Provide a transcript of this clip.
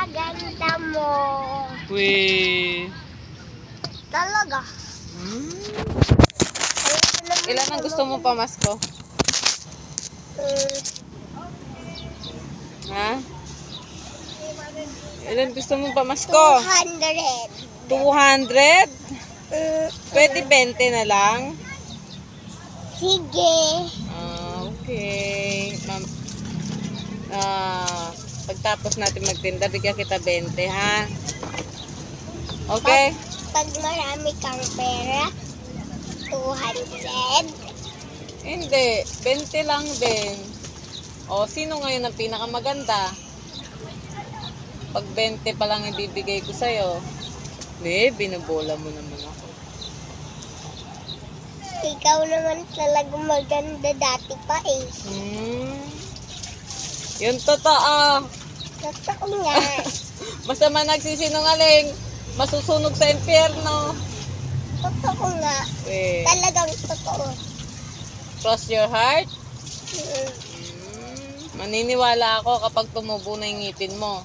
Napakaganda mo. Uy. Talaga. Ilan ang gusto mo pamasko? Ha? Ilan gusto mo pamasko? 200. 200? Pwede 20 na lang? Sige. Okay. Pagtapos natin magtinda, bigyan kita 20, ha? Okay? Pag marami kang pera, 200. Hindi. 20 lang din. O, sino ngayon ang pinakamaganda? Pag 20 pa lang ibibigay ko sa'yo. Binubola mo naman ako. Ikaw naman talaga maganda dati pa eh. Yung totoo. Totoo nga. Masama nagsisinungaling. Masusunog sa impyerno. Totoo nga. Talagang totoo. Cross your heart. Maniniwala ako kapag tumubo na yung ngipin mo.